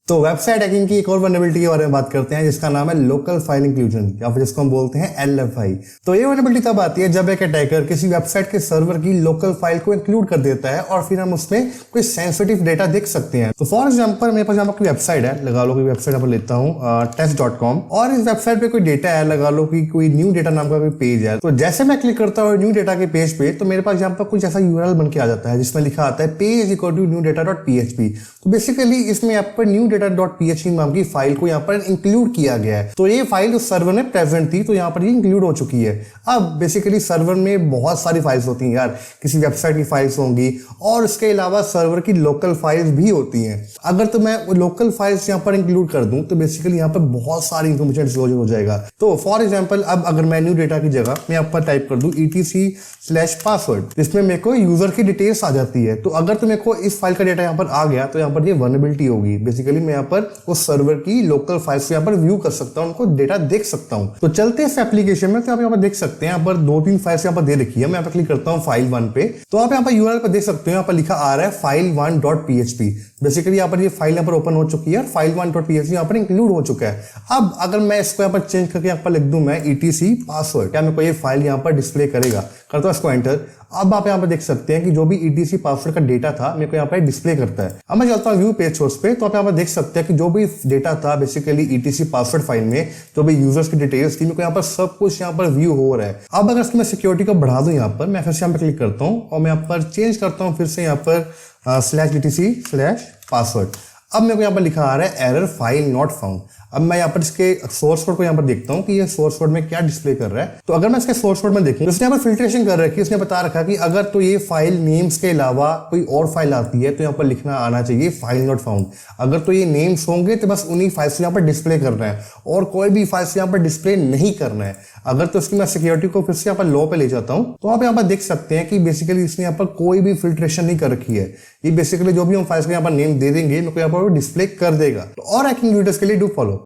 तो website hacking की एक और वल्नरेबिलिटी के बारे में बात करते हैं जिसका नाम है लोकल फाइल इंक्लूजन या फिर जिसको हम बोलते हैं LFI। तो ये वल्नरेबिलिटी तब आती है जब एक अटैकर किसी वेबसाइट के सर्वर की लोकल फाइल को इंक्लूड कर देता है और फिर हम उसमें कोई सेंसिटिव डेटा देख सकते हैं। तो फॉर एग्जांपल मेरे पास यहाँ पर कोई वेबसाइट है, लगा लो कोई वेबसाइट यहाँ पर लेता हूँ test.com, और इस वेबसाइट पे कोई डेटा है, लगा लो कि कोई न्यू डेटा नाम का कोई पेज है। तो जैसे मैं क्लिक करता हूँ न्यू डेटा के पेज पे तो मेरे पास यहाँ पर कुछ ऐसा URL बन के आ जाता है जिसमें लिखा आता है पेज इक्वल टू न्यू डेटा.php। तो बेसिकली इसमें यहाँ पर न्यू डेटा.php नाम की फाइल को यहाँ पर इंक्लूड किया गया है। तो ये फाइल उस सर्वर में प्रेजेंट थी तो यहाँ पर ये इंक्लूड हो चुकी है। अब बेसिकली सर्वर में बहुत सारी फाइल्स होती हैं यार, किसी वेबसाइट की फाइल्स होंगी और इसके अलावा सर्वर की लोकल फाइल्स भी होती हैं। अगर तो मैं लोकल फाइल्स यहाँ पर इंक्लूड कर दूं तो बेसिकली यहाँ पर बहुत सारी इंफॉर्मेशन डिस्क्लोजर हो जाएगा। तो फॉर एग्जांपल अब अगर मैं न्यू डेटा की जगह मैं यहाँ पर टाइप कर दूं etc/password, जिसमें मेरे को यूजर की डिटेल्स आ जाती है। तो अगर तो मेरे को इस फाइल का डेटा यहाँ पर आ गया तो यहाँ पर ये वल्नरेबिलिटी होगी। बेसिकली मैं यहाँ पर उस सर्वर की लोकल फाइल्स को यहाँ पर व्यू कर सकता हूँ, उनको डेटा देख सकता हूँ। तो चलते हैं इस एप्लीकेशन में, तो आप यहाँ पर देख सकते हैं यहाँ पर 2-3 फाइल्स यहाँ पर दे रखी है। मैं यहाँ पर क्लिक करता हूँ फाइल 1 पे, तो आप यहाँ पर URL पर देख सकते हो यहाँ पर लिखा आ रहा है file1.php। बेसिकली यहाँ पर ये फाइल यहाँ पर ओपन हो चुकी है, file1.php यहाँ पर इंक्लूड हो चुका है। अब अगर मैं इसको यहाँ पर चेंज करके यहाँ पर लिख दूं मैं etc/password, क्या मेरे को ये फाइल यहाँ पर डिस्प्ले करेगा। करता हूँ इसको एंटर। अब आप यहाँ पर देख सकते हैं कि जो भी etc/password का डेटा था मेरे को यहाँ पर डिस्प्ले करता है। अब मैं चलता हूँ व्यू पेज सोर्स पे, तो आप यहाँ पर देख सकते हैं कि जो भी डेटा था बेसिकली etc/password फाइल में, जो भी यूजर्स की डिटेल्स थी, मेरे को यहाँ पर सब कुछ यहाँ पर व्यू हो रहा है। अब अगर इसकी मैं सिक्योरिटी को बढ़ा दूं यहाँ पर, मैं फिर से यहाँ पर क्लिक करता हूँ और मैं यहाँ पर चेंज करता हूँ फिर से यहाँ पर /etc/password। अब मेरे को यहाँ पर लिखा आ रहा है एरर फाइल नॉट फाउंड। अब मैं यहाँ पर इसके सोर्स कोड को यहाँ पर देखता हूँ कि ये सोर्स कोड में क्या डिस्प्ले कर रहा है। तो अगर मैं इसके सोर्स कोड में देखूँ तो इसने यहाँ पर फिल्ट्रेशन कर रखी है। इसने बता रखा कि अगर तो ये फाइल नेम्स के अलावा कोई और फाइल आती है तो यहाँ पर लिखना आना चाहिए फाइल नॉट फाउंड। अगर तो ये नेम्स होंगे तो बस उन्हीं फाइल्स को यहाँ पर डिस्प्ले करना है और कोई भी फाइल्स यहाँ पर डिस्प्ले नहीं करना है। अगर तो इसकी मैं सिक्योरिटी को फिर से यहाँ पर लो पे ले जाता हूँ तो आप यहाँ पर देख सकते हैं कि बेसिकली इसने यहाँ पर कोई भी फिल्ट्रेशन नहीं कर रखी है। ये बेसिकली जो भी हम फाइल्स को यहाँ पर नेम दे देंगे मेरे को यहाँ पर डिस्प्ले कर देगा। तो और हैकिंग वीडियोस के लिए डू फॉलो।